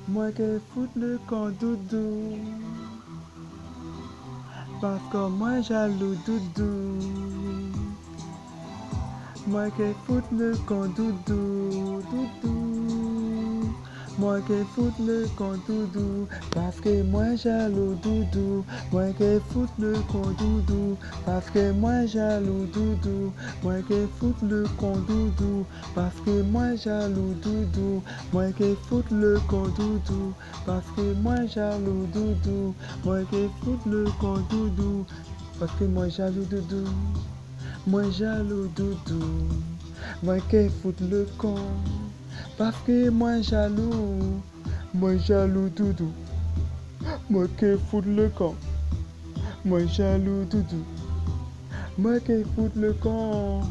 Moi qui fout le camp doudou, parce que moi jaloux doudou. Moi qui fout le camp doudou, doudou. Moi qui fout le camp doudou, parce que moi jaloux doudou. Moi qui fout le camp doudou, parce que moi jaloux doudou. Moi qui fout le camp doudou, parce que moi jaloux doudou. Moi qui fout le camp doudou, parce que moi jaloux doudou. Moi qui fout le camp doudou, parce que moi jaloux doudou. Moi jaloux doudou, moi qui fout le camp, parce que moi jaloux, moi jaloux doudou, moi qui fout le camp, moi jaloux doudou, moi qui fout le camp,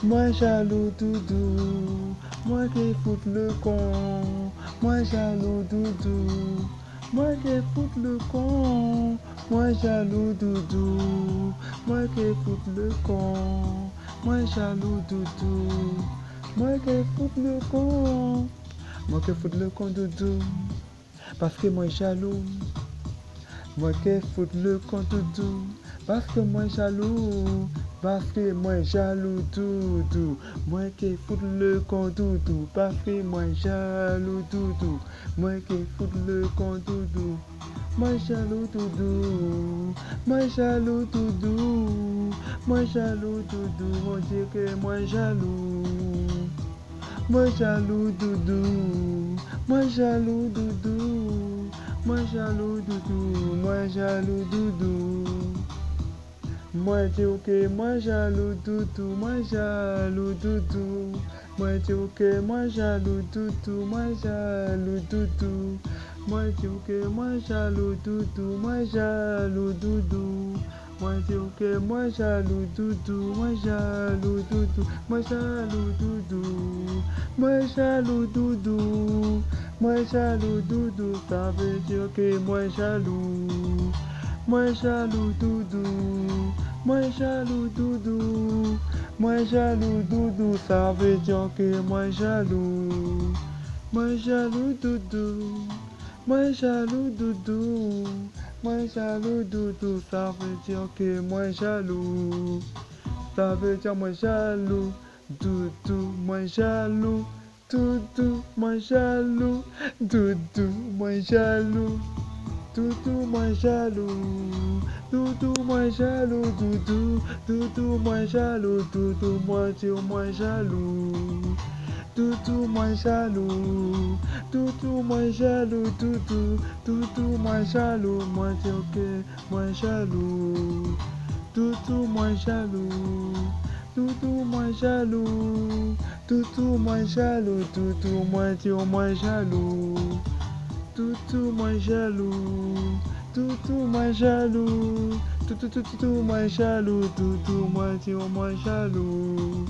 moi jaloux doudou, moi qui fout le camp, moi jaloux doudou, moi qui fout le camp, moi jaloux doudou, moi qui fout le camp, moi jaloux doudou, moi qui fout le camp, moi qui fout le camp doudou, parce que moi jaloux, moi qui fout le camp doudou, parce que moi jaloux, parce que moi jaloux doudou, moi qui fout le camp doudou, parce que moi jaloux doudou, moi qui fout le camp doudou. Moi jaloux doudou, moi jaloux doudou, moi jaloux doudou, on dit que moi jaloux. Moi jaloux doudou, moi jaloux doudou, moi jaloux doudou, moi jaloux doudou. Moi dis ok, moi jaloux doudou, moi jaloux doudou. Moi dis ok, moi jaloux doudou, moi jaloux doudou. Moi dis ok, moi jaloux doudou, moi jaloux doudou. Moi dis ok, moi jaloux doudou, moi jaloux doudou, moi jaloux doudou, moi jaloux doudou, moi jaloux doudou, ça veut dire que moi jaloux. Moi jaloux doudou, moi jaloux doudou, moi jaloux doudou, ça veut dire que moi jaloux. Moi jaloux doudou, moi jaloux doudou, moi jaloux doudou, ça veut dire que moi jaloux. Ça veut dire moi jaloux, doudou, moi jaloux, doudou, moi jaloux, doudou, moi jaloux. Doudou, moi jaloux, doudou, moi jaloux, doudou, doudou, moi jaloux, doudou, moi dire moi jaloux. Doudou, moi jaloux, doudou, moi jaloux, doudou, doudou, moi jaloux, moi dire que moi jaloux. Doudou, moi jaloux, doudou, moi jaloux, doudou, moi jaloux, doudou, moi dire moi jaloux. Toutou moi jaloux, toutou moi jaloux, toutou toutou moi jaloux, toutou moi dire moi jaloux.